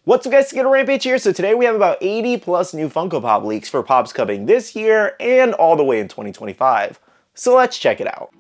What's up guys, SkittleRampage here. So today we have about 80 plus new Funko Pop leaks for Pops coming this year and all the way in 2025. So let's check it out.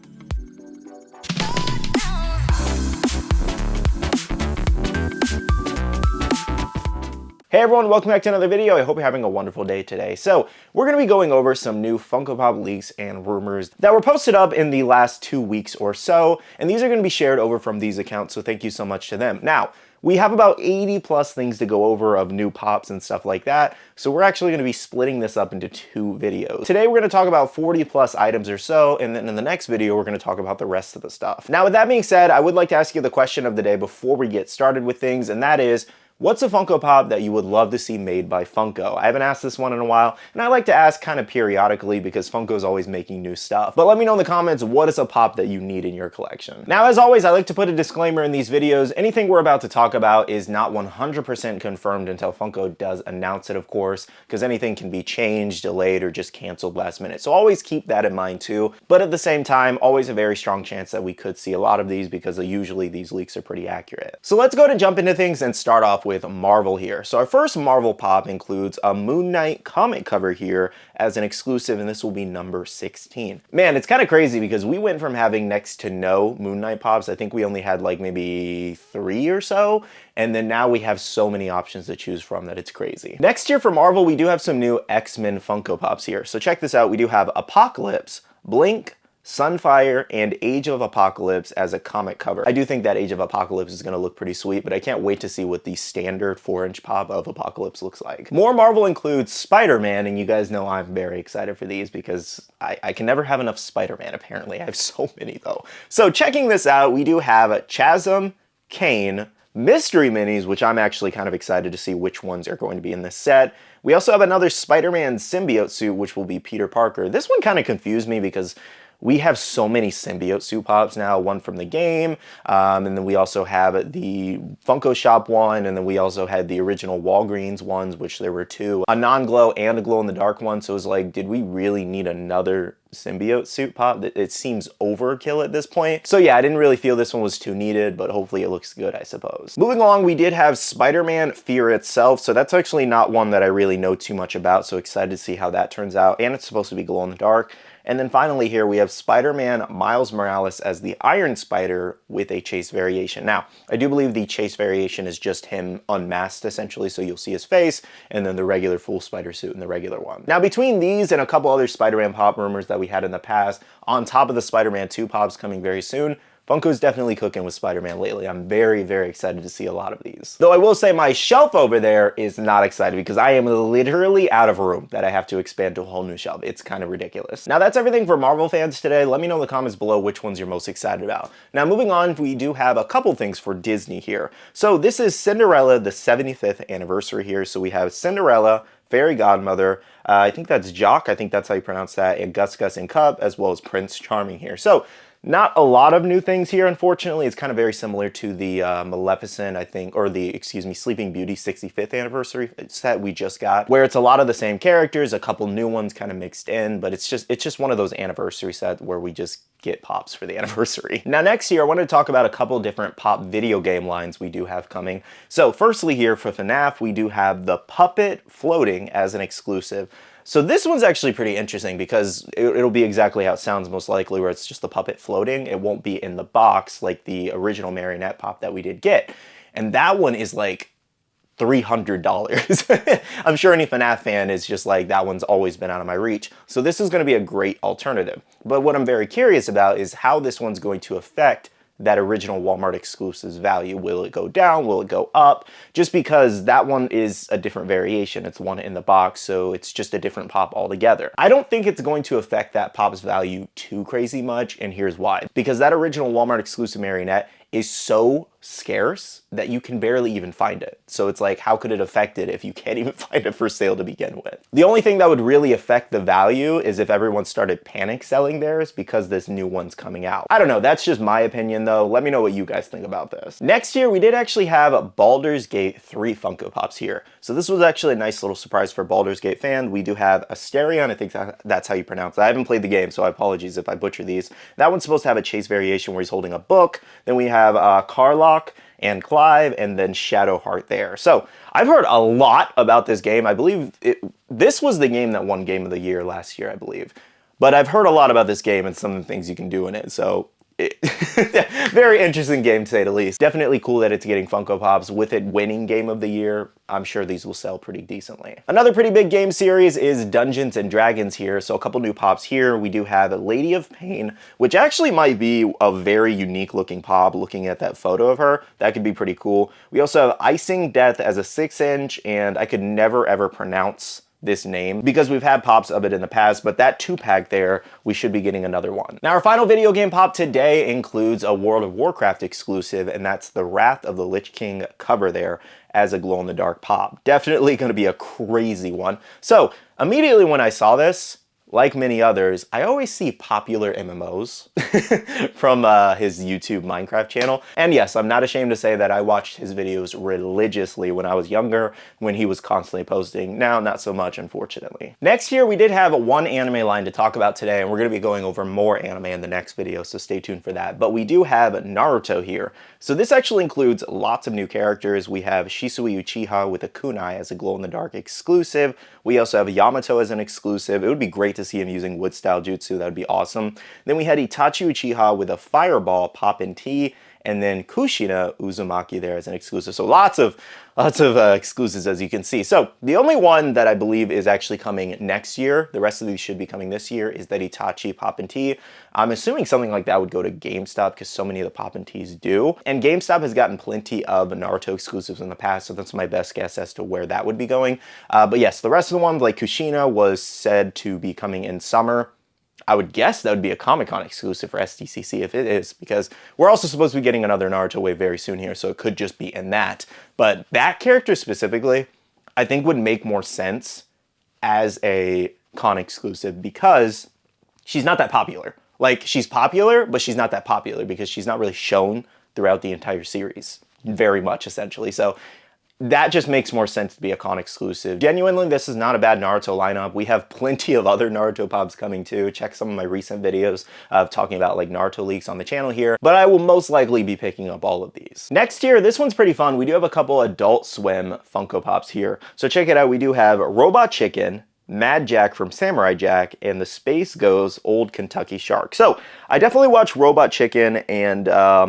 Hey everyone, welcome back to another video. I hope you're having a wonderful day today. So we're going to be going over some new Funko Pop leaks and rumors that were posted up in the last 2 weeks or so, and these are going to be shared over from these accounts, so thank you so much to them. Now, we have about 80 plus things to go over of new pops and stuff like that, so we're actually going to be splitting this up into 2 videos. Today we're going to talk about 40 plus items or so, and then in the next video we're going to talk about the rest of the stuff. Now with that being said, I would like to ask you the question of the day before we get started with things, and that is, what's a Funko Pop that you would love to see made by Funko? I haven't asked this one in a while, and I like to ask kind of periodically because Funko's always making new stuff. But let me know in the comments, what is a pop that you need in your collection? Now, as always, I like to put a disclaimer in these videos. Anything we're about to talk about is not 100% confirmed until Funko does announce it, of course, because anything can be changed, delayed, or just canceled last minute. So always keep that in mind too. But at the same time, always a very strong chance that we could see a lot of these because usually these leaks are pretty accurate. So let's go ahead and jump into things and start off with Marvel here. So our first Marvel pop includes a Moon Knight comic cover here as an exclusive, and this will be number 16. Man, it's kind of crazy because we went from having next to no Moon Knight pops. I think we only had like maybe 3 or so, and then now we have so many options to choose from that it's crazy. Next year for Marvel, we do have some new X-Men Funko Pops here. So check this out. We do have Apocalypse, Blink, Sunfire, and Age of Apocalypse as a comic cover. I do think that Age of Apocalypse is going to look pretty sweet, but I can't wait to see what the standard 4-inch pop of Apocalypse looks like. More Marvel includes Spider-Man, and you guys know I'm very excited for these because I can never have enough Spider-Man, apparently. I have so many, though. So checking this out, we do have Chasm, Kane, Mystery Minis, which I'm actually kind of excited to see which ones are going to be in this set. We also have another Spider-Man symbiote suit, which will be Peter Parker. This one kind of confused me because we have so many symbiote suit pops now, one from the game, and then we also have the Funko Shop one, and then we also had the original Walgreens ones, which there were 2, a non-glow and a glow-in-the-dark one, so it was like, did we really need another symbiote suit pop? It seems overkill at this point. So yeah, I didn't really feel this one was too needed, but hopefully it looks good, I suppose. Moving along, we did have Spider-Man Fear Itself, so that's actually not one that I really know too much about, so excited to see how that turns out, and it's supposed to be glow-in-the-dark. And then finally here we have Spider-Man Miles Morales as the Iron Spider with a chase variation. Now, I do believe the chase variation is just him unmasked essentially, so you'll see his face, and then the regular full spider suit in the regular one. Now, between these and a couple other Spider-Man pop rumors that we had in the past, on top of the Spider-Man 2 pops coming very soon, Funko's definitely cooking with Spider-Man lately. I'm very, very excited to see a lot of these. Though I will say my shelf over there is not excited because I am literally out of room that I have to expand to a whole new shelf. It's kind of ridiculous. Now that's everything for Marvel fans today. Let me know in the comments below which ones you're most excited about. Now moving on, we do have a couple things for Disney here. So this is Cinderella, the 75th anniversary here. So we have Cinderella, Fairy Godmother, I think that's Jock, I think that's how you pronounce that, and Gus Gus and Cup, as well as Prince Charming here. So not a lot of new things here, unfortunately. It's kind of very similar to the Maleficent, I think, or the, excuse me, Sleeping Beauty 65th anniversary set we just got, where it's a lot of the same characters, a couple new ones kind of mixed in, but it's just one of those anniversary sets where we just get pops for the anniversary. Now next here, I wanted to talk about a couple different pop video game lines we do have coming. So firstly here for FNAF, we do have the Puppet floating as an exclusive. So this one's actually pretty interesting because it'll be exactly how it sounds most likely, where it's just the puppet floating. It won't be in the box like the original marionette pop that we did get. And that one is like $300. I'm sure any FNAF fan is just like, that one's always been out of my reach. So this is going to be a great alternative. But what I'm very curious about is how this one's going to affect that original Walmart exclusives value. Will it go down? Will it go up? Just because that one is a different variation. It's one in the box, so it's just a different pop altogether. I don't think it's going to affect that pop's value too crazy much, and here's why. Because that original Walmart exclusive marionette is so scarce that you can barely even find it. So it's like, how could it affect it if you can't even find it for sale to begin with? The only thing that would really affect the value is if everyone started panic selling theirs because this new one's coming out. I don't know, that's just my opinion though. Let me know what you guys think about this. Next year, we did actually have Baldur's Gate 3 Funko Pops here. So this was actually a nice little surprise for Baldur's Gate fan. We do have Asterion, I think that's how you pronounce it. I haven't played the game, so apologies if I butcher these. That one's supposed to have a chase variation where he's holding a book. Then we have Karlach, and Clive, and then Shadowheart there. So I've heard a lot about this game. I believe this was the game that won Game of the Year last year, I believe. But I've heard a lot about this game and some of the things you can do in it, so very interesting game to say the least. Definitely cool that it's getting Funko Pops. With it winning Game of the Year, I'm sure these will sell pretty decently. Another pretty big game series is Dungeons and Dragons here, so a couple new pops here. We do have Lady of Pain, which actually might be a very unique looking pop. Looking at that photo of her, that could be pretty cool. We also have Icing Death as a 6-inch, and I could never ever pronounce this name because we've had pops of it in the past, but that 2-pack there, we should be getting another one. Now our final video game pop today includes a World of Warcraft exclusive, and that's the Wrath of the Lich King cover there as a glow-in-the-dark pop. Definitely going to be a crazy one. So immediately when I saw this, like many others, I always see popular MMOs from his YouTube Minecraft channel. And yes, I'm not ashamed to say that I watched his videos religiously when I was younger, when he was constantly posting. Now, not so much, unfortunately. Next here, we did have one anime line to talk about today, and we're going to be going over more anime in the next video, so stay tuned for that. But we do have Naruto here. So this actually includes lots of new characters. We have Shisui Uchiha with a kunai as a glow-in-the-dark exclusive. We also have Yamato as an exclusive. It would be great to see him using wood style jutsu. That would be awesome. Then we had Itachi Uchiha with a fireball pop and tea, and then Kushina Uzumaki there as an exclusive. So lots of exclusives, as you can see. So the only one that I believe is actually coming next year, the rest of these should be coming this year, is that Itachi pop and tea. I'm assuming something like that would go to GameStop because so many of the pop and teas do. And GameStop has gotten plenty of Naruto exclusives in the past, so that's my best guess as to where that would be going. But yes, the rest of the ones, like Kushina, was said to be coming in summer. I would guess that would be a Comic-Con exclusive for SDCC if it is, because we're also supposed to be getting another Naruto wave very soon here, so it could just be in that. But that character specifically, I think would make more sense as a con exclusive because she's not that popular. Like, she's popular, but she's not that popular because she's not really shown throughout the entire series very much, essentially. So that just makes more sense to be a con exclusive. Genuinely, this is not a bad Naruto lineup. We have plenty of other Naruto pops coming too. Check some of my recent videos of talking about like Naruto leaks on the channel here, but I will most likely be picking up all of these. Next here, this one's pretty fun. We do have a couple Adult Swim Funko Pops here. So check it out. We do have Robot Chicken, Mad Jack from Samurai Jack, and the Space Goes Old Kentucky Shark. So I definitely watched Robot Chicken and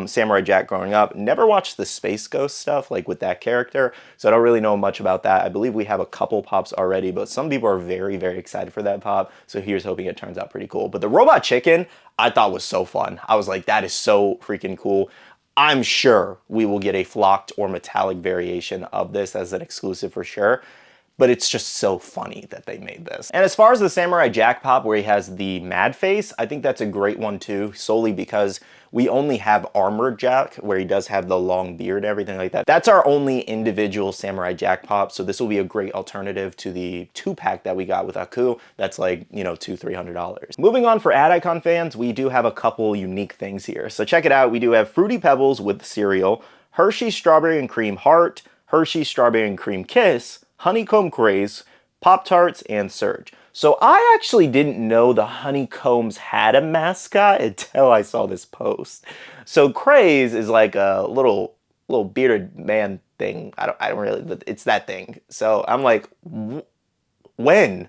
Samurai Jack growing up. Never watched the Space Ghost stuff, like with that character, so I don't really know much about that. I believe we have a couple pops already, but some people are very, very excited for that pop, so here's hoping it turns out pretty cool. But the Robot Chicken, I thought was so fun. I was like, that is so freaking cool. I'm sure we will get a flocked or metallic variation of this as an exclusive for sure. But it's just so funny that they made this. And as far as the Samurai Jack pop where he has the mad face, I think that's a great one too, solely because we only have Armored Jack where he does have the long beard and everything like that. That's our only individual Samurai Jack pop, so this will be a great alternative to the 2-pack that we got with Aku. That's like, you know, $200-300. Moving on for Ad Icon fans, we do have a couple unique things here. So check it out. We do have Fruity Pebbles with cereal, Hershey's Strawberry and Cream Heart, Hershey's Strawberry and Cream Kiss, Honeycomb Craze, Pop-Tarts, and Surge. So I actually didn't know the Honeycombs had a mascot until I saw this post. So Craze is like a little bearded man thing. I don't really, but it's that thing. So I'm like, when?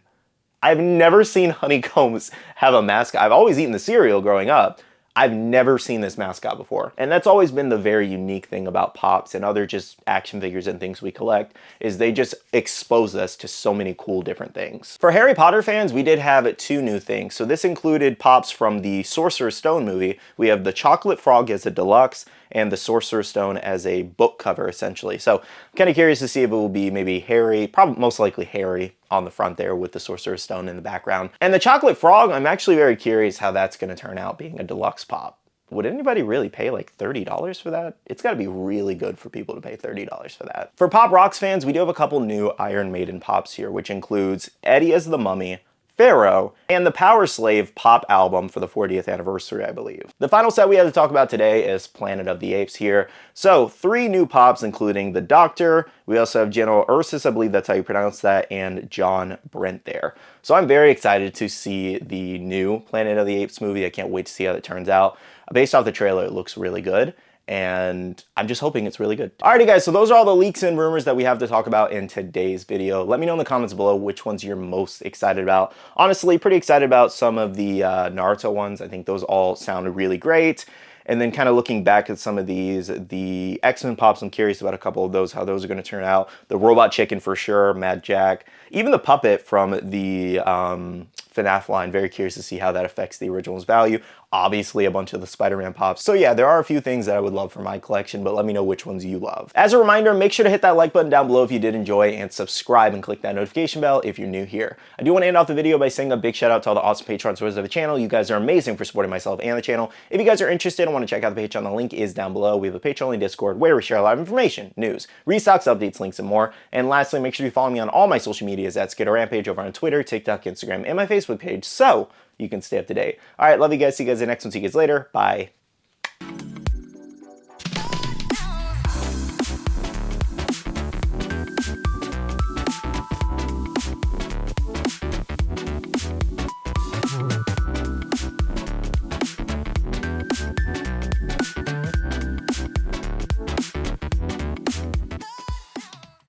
I've never seen Honeycombs have a mascot. I've always eaten the cereal growing up. I've never seen this mascot before. And that's always been the very unique thing about Pops and other just action figures and things we collect, is they just expose us to so many cool different things. For Harry Potter fans, we did have 2 new things. So this included Pops from the Sorcerer's Stone movie. We have the Chocolate Frog as a deluxe and the Sorcerer's Stone as a book cover, essentially. So I'm kind of curious to see if it will be maybe Harry, probably most likely Harry on the front there with the Sorcerer's Stone in the background. And the Chocolate Frog, I'm actually very curious how that's going to turn out being a deluxe pop. Would anybody really pay like $30 for that? It's got to be really good for people to pay $30 for that. For Pop Rocks fans, we do have a couple new Iron Maiden pops here, which includes Eddie as the Mummy, Pharaoh, and the Power Slave pop album for the 40th anniversary, I believe. The final set we have to talk about today is Planet of the Apes here. So 3 new pops, including the Doctor. We also have General Ursus, I believe that's how you pronounce that, and John Brent there. So I'm very excited to see the new Planet of the Apes movie. I can't wait to see how it turns out. Based off the trailer, it looks really good. and I'm just hoping it's really good. Alrighty guys, so those are all the leaks and rumors that we have to talk about in today's video. Let me know in the comments below which ones you're most excited about. Honestly, pretty excited about some of the Naruto ones. I think those all sounded really great. And then kind of looking back at some of these, the X-Men pops, I'm curious about a couple of those, how those are going to turn out. The Robot Chicken for sure, Mad Jack. Even the puppet from the FNAF line, very curious to see how that affects the original's value. Obviously a bunch of the Spider-Man pops. So yeah, there are a few things that I would love for my collection, but let me know which ones you love. As a reminder, make sure to hit that like button down below if you did enjoy, and subscribe and click that notification bell if you're new here. I do want to end off the video by saying a big shout out to all the awesome Patreon supporters of the channel. You guys are amazing for supporting myself and the channel. If you guys are interested and want to check out the Patreon, the link is down below. We have a Patreon-only Discord where we share a lot of information, news, restocks, updates, links, and more. And lastly, make sure you follow me on all my social medias at SkittleRampage over on Twitter, TikTok, Instagram, and my Facebook page, so you can stay up to date. All right, love you guys. See you guys in the next one. See you guys later. Bye.